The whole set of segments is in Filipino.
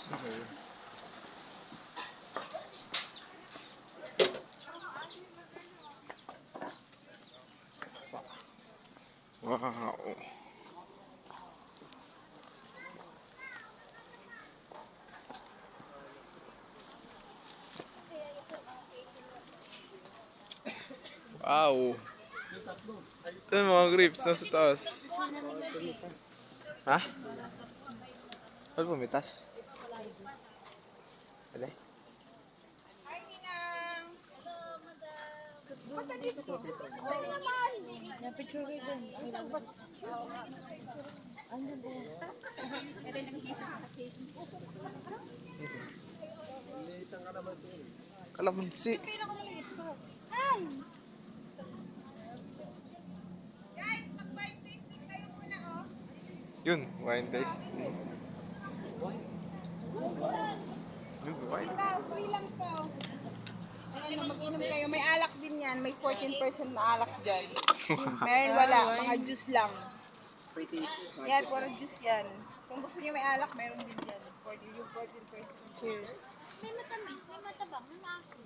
Okay. Wow. Wow. Ito yung mga grapes nasa taas. Ha? Ano pumitas? Alay? Yung picture ko din. Ano ba? Kalamansi. Yun, wine tasting. Yun, wine. Free lang to. Ayan, mag-inom kayo. May alak din yan. May 14% na alak dyan. Meron wala. Mga juice lang. Yan, puro juice yan. Kung gusto niyo may alak, meron din yan. Yung 14%. Cheers. May matamis, may matabang, may maasin.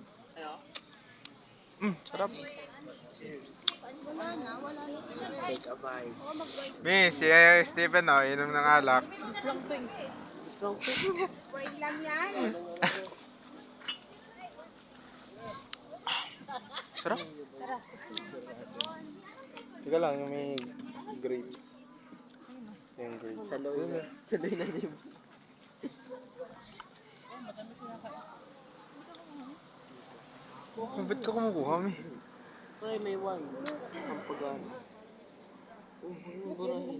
Sarap. Wala na, wala na. Take a bite. Miss, si Stephen, oh, inom ng alak. Gusto lang to eh. Wine lang yan. Sarap. Teka lang, yung may grapes. Yung grapes. Saloy na din. Ba't ka kumukuha, mi? Ay, may wine. Ang pagano. Burahin.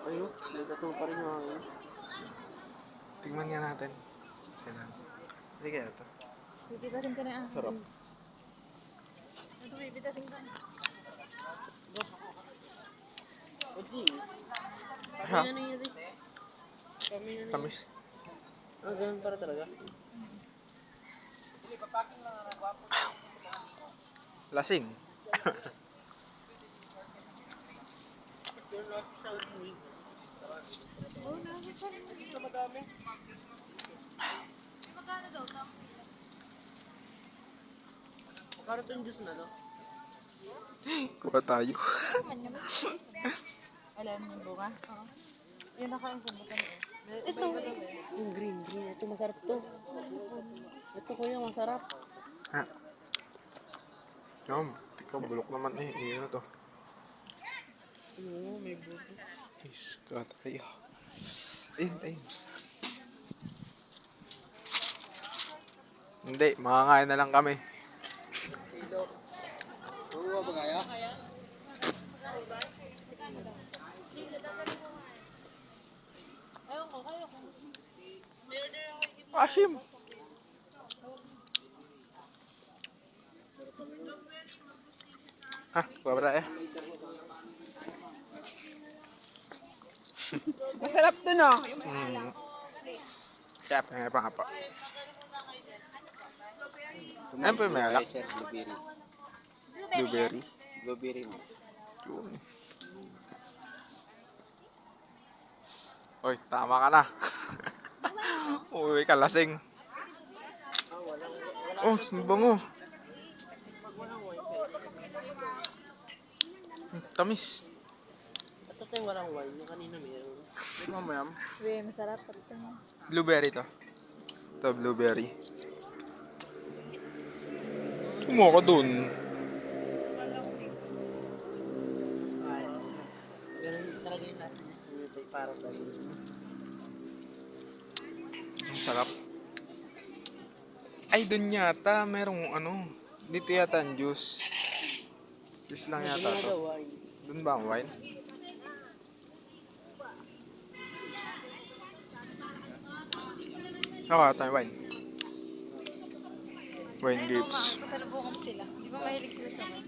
Ayun, may tattoo pa rin yung hangin. Tingnan nga natin. Sila. Hindi kaya ito. Bibitasin ka na ah. Sarap. Ito, bibitasin ka na. Pwede. Ha? Kami na yun rin. Kami na yun. Tamis. Ah, ganun para talaga. Lasing. Magkano daw? Para itong juice na to. Kuha tayo. Alam mo yung bunga? Oo. Yun nakain ko bukan eh. Ito. Yung green. Ito masarap to. Ito kuya masarap. Ha? Yum. Tika, bulok naman eh. Iyon na to. Oo, may buto. Iska tayo. Ayun, ayun. Hindi, makakain na lang kami. Oo, ba kaya? Ewan ko, kayo ko. Asim! Ha? Kuha ba tayo? Masarap to, no? Kaya pa nga pa. Ano pa yung may alak? Sir, blueberry. Blueberry. Blueberry mo. Yun. Hoy, tama ka na. Uwi ka, lasing. Oh, bango. Tamis. At ito yung walang wine. Yung kanina meron. Tignan mo yan. Uy, masarap. Ito mo. Blueberry to. Ito, blueberry. Tumo ka dun. Ganun talaga yung lahat niya. Ito yung para sa Ang sarap. Ay, dun yata. Merong ano. Dito yata ang juice. Juice lang yata to. wine. Dun ba ang wine? Naka tayo wine. Wine grapes. Pasalubungan mo sila. Di ba mahilig sila sa mga?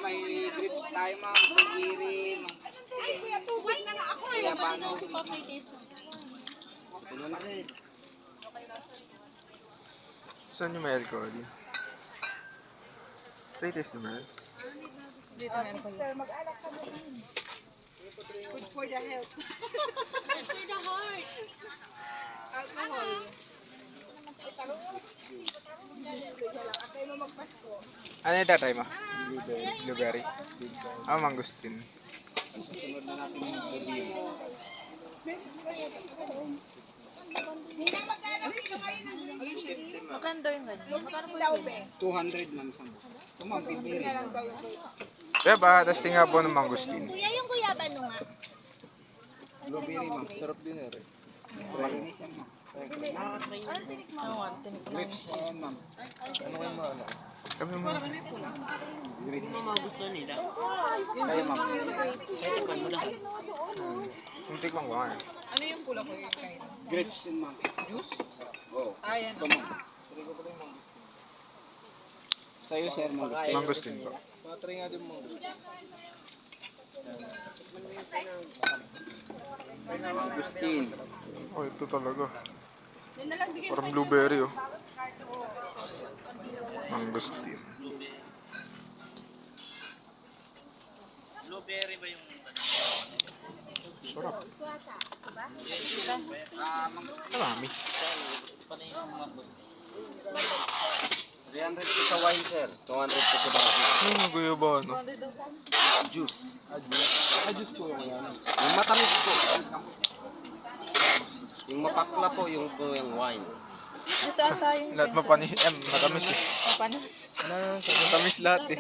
May grip tayo mga pag-irim. Ay, kuya, tubig na nga ako. Kaya paano? Pa-try taste na. Puno na rin. Saan yung may alcohol? Try taste naman. Dito meron pa Sister, mag-alak ka na rin. Good for the health. Good for the heart. Alcohol. Atay mo magpasko. Ano yung tatay mo? Blueberry. Ah, mangustin. Hindi na magkano siya ngayon ng green chili. Magkano daw yung ganyan? Magkano po Daw, yung be. 200 ma'am sa Tumang Hindi na lang daw yung Kaya ba, testing nga po ng mangustin. Kuya, yung guyaban mo nga. blueberry ma'am. Sarap din eh. Malinis yan ma'am. Anong tinik mo? Ano nga, tinik lang. Grapes yan ma'am. Kami mo. Hindi mo magustuhan nila. Kaya ma'am. Tikman mo lahat. Yung tikman ko nga eh. Ano yung pula ko yung kain? Grapes yan ma'am. Juice? Oo. Ayan. Ito ma'am. Sa'yo sir ma'am. Mangustin po. Matry nga din mo. Agustin. Oh, ito talaga. Parang blueberry oh. Mangustin. Blueberry ba yung... Sarap. Marami. 300 po sa wine sir. 200 po sa bago. Ano yung guyabano? Juice. Juice po yung yan. Yung matamis po. Yung mapakla po yung wine. Gusto ata yung Lahat mapanis. Matamis eh. paano? Matamis lahat eh.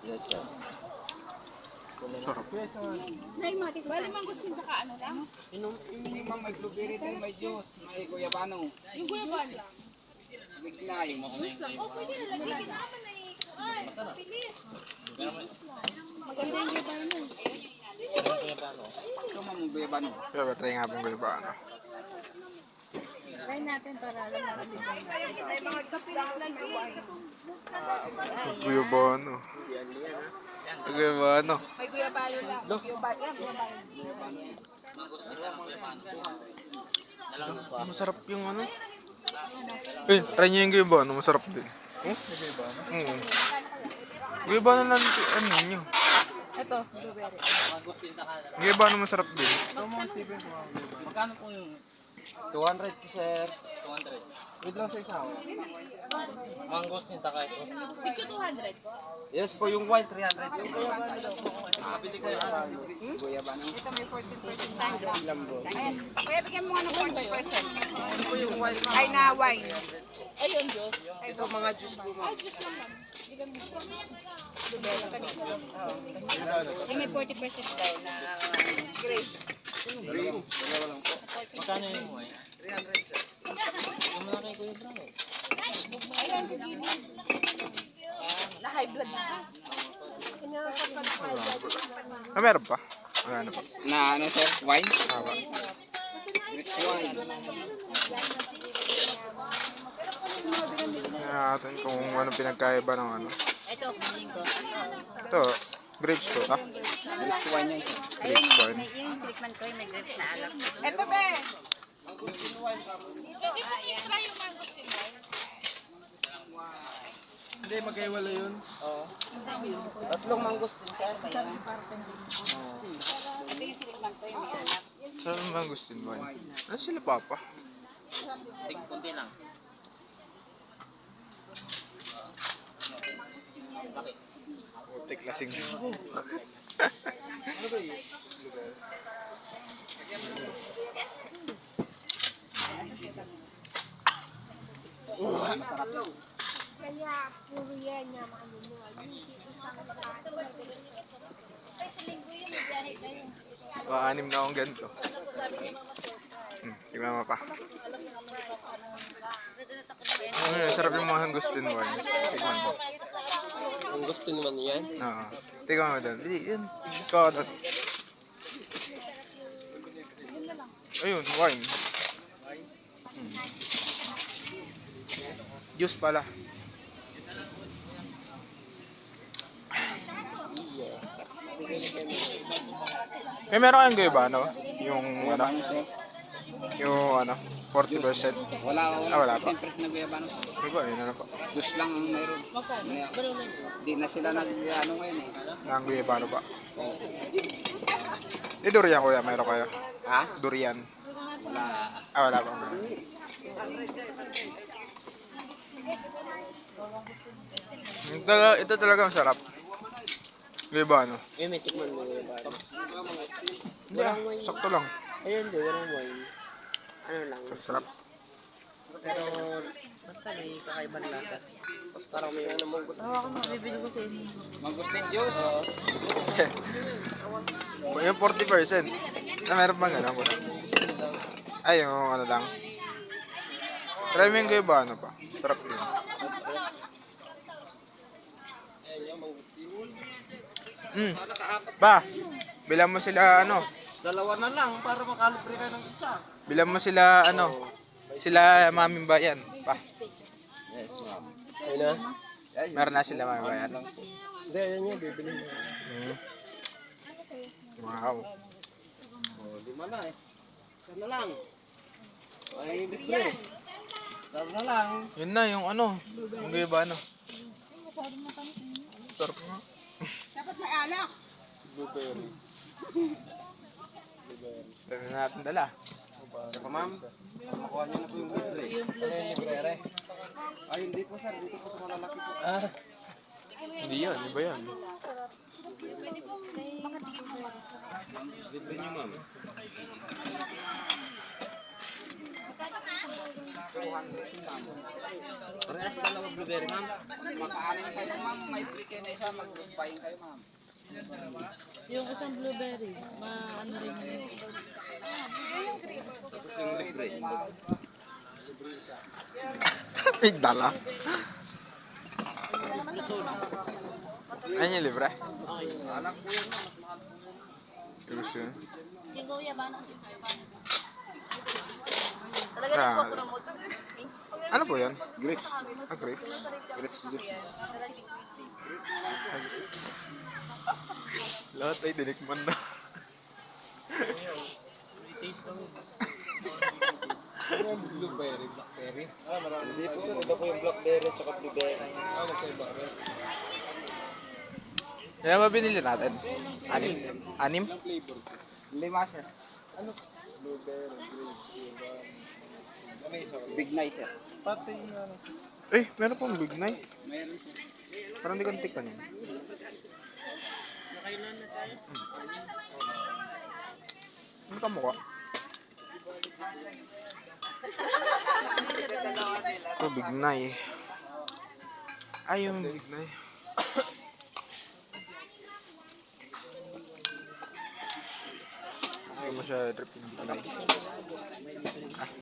Yes sir. Sarap. Bali mangustin saka ano lang? Hindi ma'am, may blueberry tayo, may juice, may guyabano. Yung guyaban. Bigla yung Oh, pwede na lagyan ka naman na eh. Ay, pilit. Maganda yung guyaban. ito ma'am, yung guyabano. Kaya try nga pong guyabano. Try natin para alam natin. Ay, mga kapilit lang may wine. Guyabano. Guyabano. May guyabano lang. Guyabano yan, guyabano. Masarap yung ano. Eh, try nyo yung guyabano. Masarap din. Oo. Guyabano lang ano nyo. Ito, blueberry. Guyabano masarap din. Magkano po yung 200 po sir. 200? Wait lang sa isa. Mangosteen taka ito. Tigko 200 po. Yes po, yung wine 300 po. Nakabili kayo ano? Guyabano. Ito may 14% sando. Ayan. Kuya, bigyan mo nga ng 40%. Ay, na wine. Ayun, Diyos. Ito mga juice po ma'am. Yung may 40% daw na Grape. Green. Dalawa lang po. Magkano yung wine? 300 sir. Yung malaki ko yung brown eh. na high blood na. Ah, meron pa? Wala na pa. Na ano sir? Wine? Tama. Rich wine. Tingnan natin kung ano pinagkaiba ng ano. Ito, kunin ko. Ito, grapes to. Ah, Rich wine yan sir. grapes wine. May yung tikman ko yung may grapes na alak. Ito, be. Hindi, magkaiwala yun. Oo. Tatlong mangustin sir. Saan bang gusto wine? Ano sila papa? Kunti lang. Putik lasing. Kaya puro yan niya ano mo. Anim na akong ganito. Tingnan mo pa. Ano, sarap yung mga hangustin wine. Tingnan mo. Ang gusto naman yan? Oo. Tingnan mo doon. Bili, yun. Kalat. Ayun, wine. Juice pala. Eh, meron kayong guyabano? Yung ano? Yung ano? 40%. Wala, wala pa. 10% na guyabano. Ano ba? Yun ano pa? Juice lang ang mayroon. Di na sila nag-ano ngayon eh. Nangguya ba ano pa? Durian kuya, meron kayo? Ha? Durian. Wala pa. Ito talagang sarap. Guyabano. Eh, may tikman mo yung bata. Hindi sakto lang. Ayun, di, walang wine. Ano lang. Sarap. Pero, basta may kakaibang lasa. Tapos parang may ano mong gusto. Hawakan mo, bibili ko sa inyo. Mangustin juice. Yung 40%. Meron bang gano'n? Ay, yung ano lang. Try mo yung guyabano pa. Sarap yun. Ba, bilang mo sila ano, Dalawa na lang para makalibre ka ng isa. bilang mo sila ano, sila maming bayan. Pa, Yes, ma'am. Ayun na. meron na sila maming bayan. Hindi, ayun yun, bibili mo. Wow. Lima na eh. Isa na lang. Ay, libre. Isa na lang. Yun na yung ano, yung guyabano. Sarap nga. Dapat may alak. Dami na natin dala. Isa pa, ma'am. Makuha niyo na po yung libre. Ay, hindi po sir. Dito po sa malalaki po. Hindi yan, iba yan. Libre niyo, ma'am. Parehas dalawa blueberry, ma'am. Makaanin kayo, ma'am. May free kayo na isa. Mag-buying kayo, ma'am. Yung isang blueberry, ano rin yun. Tapos yung libre. May dala. Ayun yung libre. Alam po yun, ma'am. Mas mahal po yun. Gusto yun. Yung gawya ba na sa'yo ba? Ah, ano po yan? Grapes. Grape? Grapes, grapes. Lahat ay dinikman na. Hindi po sir. Iba po yung blackberry at saka blueberry. Yan ba binili natin? Anim? Lima sir. Big night sir. Meron pong big night. Mayroon sir. Parang hindi ko natikman yun. Ano ka mukha? Ito, big night. Ay, yung big night. Hindi mo siya trip yung big night.